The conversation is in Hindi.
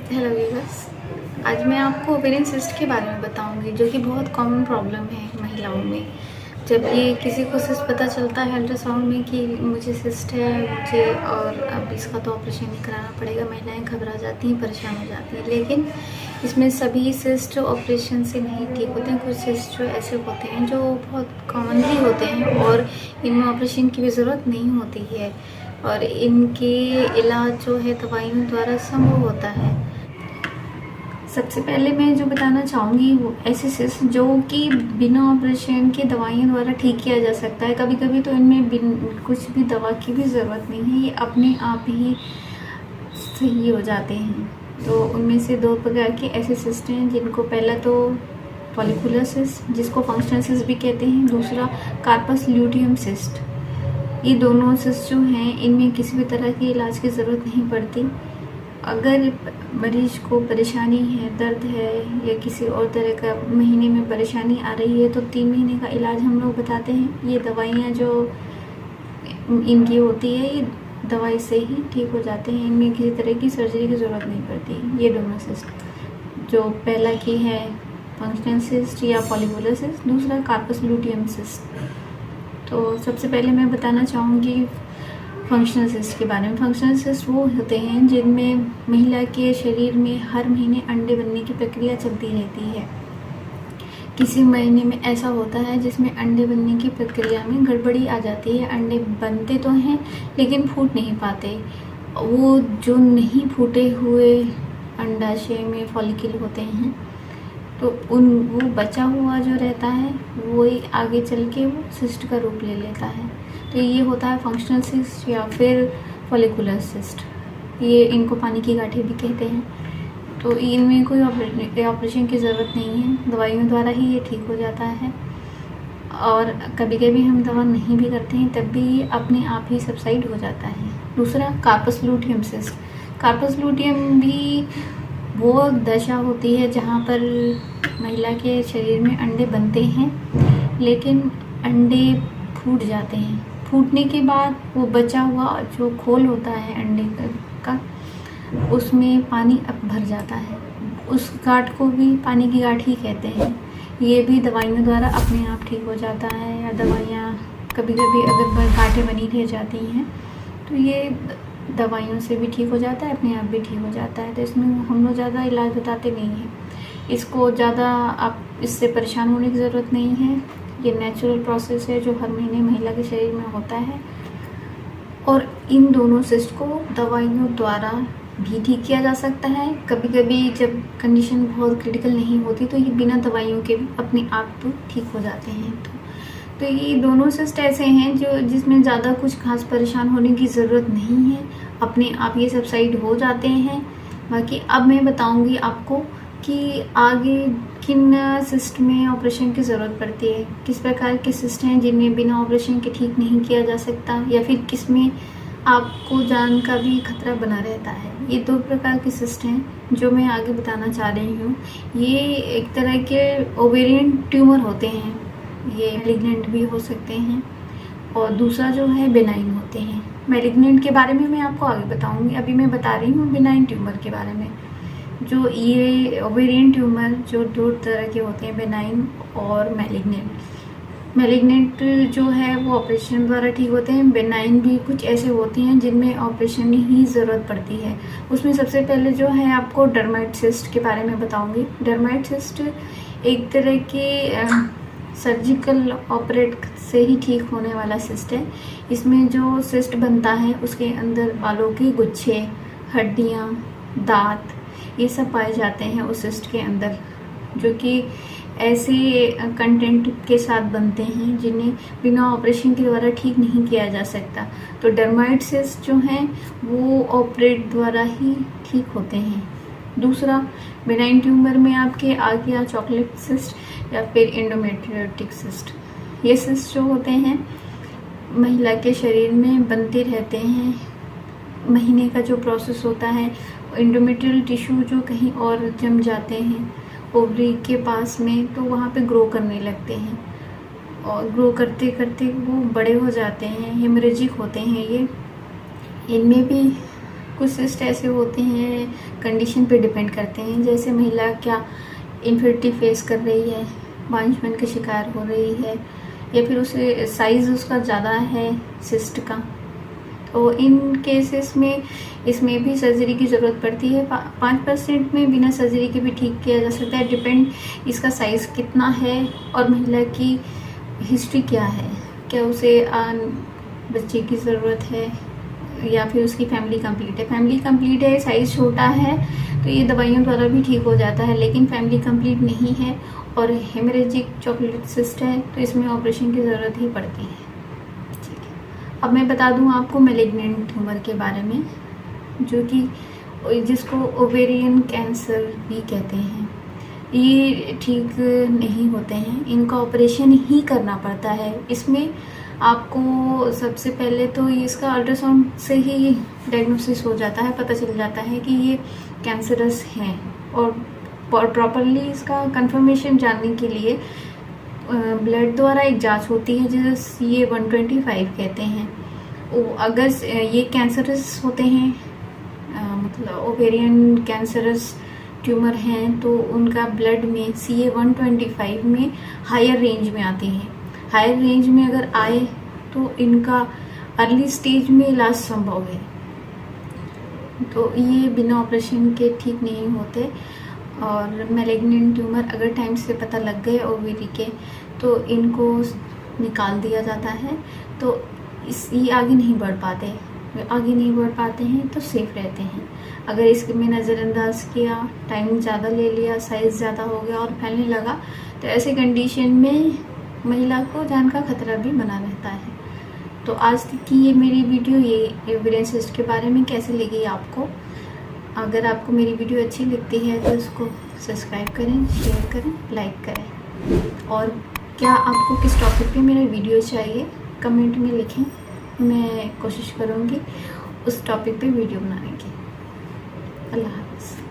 Hello viewers. आज मैं आपको ओवेरियन सिस्ट के बारे में बताऊंगी, जो कि बहुत कॉमन प्रॉब्लम है महिलाओं में। जब ये किसी को सिस्ट पता चलता है अल्ट्रासाउंड में कि मुझे सिस्ट है मुझे और अब इसका तो ऑपरेशन नहीं कराना पड़ेगा, महिलाएं घबरा जाती हैं, परेशान हो जाती हैं। लेकिन इसमें सभी सिस्ट ऑपरेशन से नहीं ठीक होते हैं। कुछ सिस्ट जो ऐसे होते हैं जो बहुत कॉमनली होते हैं और इनमें ऑपरेशन की भी ज़रूरत नहीं होती है और इनके इलाज जो है दवाइयों द्वारा संभव होता है। सबसे पहले मैं जो बताना चाहूँगी वो ऐसे सिस्ट जो कि बिना ऑपरेशन के दवाइयों द्वारा ठीक किया जा सकता है। कभी कभी तो इनमें कुछ भी दवा की भी ज़रूरत नहीं है, ये अपने आप ही सही हो जाते हैं। तो उनमें से दो प्रकार के ऐसे सिस्ट हैं, जिनको पहला तो फॉलिकुलर सिस्ट जिसको फंक्शनल सिस्ट भी कहते हैं, दूसरा कार्पस ल्यूटियम सिस्ट। ये दोनों सिस्ट जो हैं इनमें किसी भी तरह के इलाज की ज़रूरत नहीं पड़ती। अगर मरीज को परेशानी है, दर्द है या किसी और तरह का महीने में परेशानी आ रही है तो 3 महीने का इलाज हम लोग बताते हैं। ये दवाइयाँ जो इनकी होती है ये दवाई से ही ठीक हो जाते हैं, इनमें किसी तरह की सर्जरी की ज़रूरत नहीं पड़ती। ये दोनों सिस्ट, जो पहला की है फंक्शनल सिस्ट या फॉलिकुलर सिस्ट, दूसरा कार्पस ल्यूटियम सिस्ट। तो सबसे पहले मैं बताना चाहूँगी फंक्शनल सिस्ट के बारे में। फंक्शनल सिस्ट वो होते हैं जिनमें महिला के शरीर में हर महीने अंडे बनने की प्रक्रिया चलती रहती है। किसी महीने में ऐसा होता है जिसमें अंडे बनने की प्रक्रिया में गड़बड़ी आ जाती है। अंडे बनते तो हैं लेकिन फूट नहीं पाते। वो जो नहीं फूटे हुए अंडाशय में फॉलिकल होते हैं तो वो बचा हुआ जो रहता है वो ही आगे चल के वो सिस्ट का रूप ले लेता है। तो ये होता है फंक्शनल सिस्ट या फिर फॉलिकुलर सिस्ट। ये इनको पानी की गांठें भी कहते हैं। तो इनमें कोई ऑपरेशन की ज़रूरत नहीं है, दवाइयों द्वारा ही ये ठीक हो जाता है। और कभी कभी हम दवा नहीं भी करते हैं तब भी ये अपने आप ही सबसाइड हो जाता है। दूसरा corpus luteum cyst. Corpus luteum भी वो दशा होती है जहाँ पर महिला के शरीर में अंडे बनते हैं लेकिन अंडे फूट जाते हैं। फूटने के बाद वो बचा हुआ जो खोल होता है अंडे का उसमें पानी अब भर जाता है। उस गांठ को भी पानी की गांठ ही कहते हैं। ये भी दवाइयों द्वारा अपने आप ठीक हो जाता है, या दवाइयाँ कभी कभी अगर गांठें बनी रह जाती हैं तो ये दवाइयों से भी ठीक हो जाता है, अपने आप भी ठीक हो जाता है। तो इसमें हम लोग ज़्यादा इलाज बताते नहीं हैं। इसको ज़्यादा आप इससे परेशान होने की ज़रूरत नहीं है। ये नेचुरल प्रोसेस है जो हर महीने महिला के शरीर में होता है और इन दोनों सिस्ट को दवाइयों द्वारा भी ठीक किया जा सकता है। कभी कभी जब कंडीशन बहुत क्रिटिकल नहीं होती तो ये बिना दवाइयों के भी अपने आप तो ठीक हो जाते हैं। तो ये दोनों सिस्ट ऐसे हैं जो जिसमें ज़्यादा कुछ खास परेशान होने की ज़रूरत नहीं है, अपने आप ये सबसाइड हो जाते हैं। बाकी अब मैं बताऊंगी आपको कि आगे किन सिस्ट में ऑपरेशन की ज़रूरत पड़ती है, किस प्रकार के सिस्ट हैं जिन्हें बिना ऑपरेशन के ठीक नहीं किया जा सकता, या फिर किस में आपको जान का भी खतरा बना रहता है। ये 2 प्रकार के सिस्ट हैं जो मैं आगे बताना चाह रही हूँ। ये एक तरह के ओवेरियन ट्यूमर होते हैं, ये मैलिग्नेंट भी हो सकते हैं, और दूसरा जो है बेनाइन होते हैं। मैलिग्नेंट के बारे में मैं आपको आगे बताऊंगी, अभी मैं बता रही हूँ बेनाइन ट्यूमर के बारे में। जो ये ओवेरियन ट्यूमर जो 2 तरह के होते हैं, बेनाइन और मैलिग्नेंट। मैलिग्नेंट जो है वो ऑपरेशन द्वारा ठीक होते हैं। बेनाइन भी कुछ ऐसे होते हैं जिनमें ऑपरेशन ही ज़रूरत पड़ती है। उसमें सबसे पहले जो है आपको डर्माइट सिस्ट के बारे में बताऊंगी। डर्माइट सिस्ट एक तरह के सर्जिकल ऑपरेट से ही ठीक होने वाला सिस्ट है। इसमें जो सिस्ट बनता है उसके अंदर बालों के गुच्छे, हड्डियाँ, दांत, ये सब पाए जाते हैं उस सिस्ट के अंदर, जो कि ऐसे कंटेंट के साथ बनते हैं जिन्हें बिना ऑपरेशन के द्वारा ठीक नहीं किया जा सकता। तो डर्माइट सिस्ट जो हैं वो ऑपरेट द्वारा ही ठीक होते हैं। दूसरा बेनाइन ट्यूमर में आपके आ गया चॉकलेट सिस्ट या फिर एंडोमेट्रियोटिक सिस्ट। ये सिस्ट जो होते हैं महिला के शरीर में बनते रहते हैं। महीने का जो प्रोसेस होता है, एंडोमेट्रियल टिश्यू जो कहीं और जम जाते हैं ओवरी के पास में, तो वहाँ पे ग्रो करने लगते हैं और ग्रो करते करते वो बड़े हो जाते हैं, हेमरेजिक होते हैं ये। इनमें भी कुछ सिस्ट ऐसे होते हैं, कंडीशन पे डिपेंड करते हैं, जैसे महिला क्या इनफर्टिलिटी फेस कर रही है, बांझपन का शिकार हो रही है, या फिर उसे साइज़ उसका ज़्यादा है सिस्ट का, तो इन केसेस में इसमें भी सर्जरी की ज़रूरत पड़ती है। 5% में बिना सर्जरी के भी ठीक किया जा सकता है। डिपेंड इसका साइज़ कितना है और महिला की हिस्ट्री क्या है, क्या उसे बच्चे की ज़रूरत है या फिर उसकी फैमिली कंप्लीट है। फैमिली कंप्लीट है, साइज़ छोटा है, तो ये दवाइयों द्वारा भी ठीक हो जाता है, लेकिन फैमिली कंप्लीट नहीं है और हेमरेजिक चॉकलेट सिस्ट है, तो इसमें ऑपरेशन की ज़रूरत ही पड़ती है। ठीक है, अब मैं बता दूं आपको मैलिग्नेंट ट्यूमर के बारे में, जो कि जिसको ओवेरियन कैंसर भी कहते हैं। ये ठीक नहीं होते हैं, इनका ऑपरेशन ही करना पड़ता है। इसमें आपको सबसे पहले तो इसका अल्ट्रासाउंड से ही डायग्नोसिस हो जाता है, पता चल जाता है कि ये कैंसरस हैं, और प्रॉपरली इसका कंफर्मेशन जानने के लिए ब्लड द्वारा एक जांच होती है जिसे CA-125 कहते हैं। अगर ये कैंसरस होते हैं, मतलब ओवेरियन कैंसरस ट्यूमर हैं, तो उनका ब्लड में CA-125 में हायर रेंज में आती हैं। हायर रेंज में अगर आए तो इनका अर्ली स्टेज में इलाज संभव है, तो ये बिना ऑपरेशन के ठीक नहीं होते। और मैलिग्नेंट ट्यूमर अगर टाइम से पता लग गए ओवेरी के, तो इनको निकाल दिया जाता है, तो ये आगे नहीं बढ़ पाते हैं, तो सेफ रहते हैं। अगर इसके में नज़रअंदाज किया, टाइम ज़्यादा ले लिया, साइज़ ज़्यादा हो गया और फैलने लगा, तो ऐसे कंडीशन में महिला को जान का खतरा भी बना रहता है। तो आज तक की ये मेरी वीडियो, ये ओवेरियन सिस्ट के बारे में कैसे लगी आपको? अगर आपको मेरी वीडियो अच्छी लगती है तो उसको सब्सक्राइब करें, शेयर करें, लाइक करें। और क्या आपको किस टॉपिक पे मेरा वीडियो चाहिए, कमेंट में लिखें, मैं कोशिश करूँगी उस टॉपिक पे वीडियो बनाने की। अल्लाह हाफ़िज़।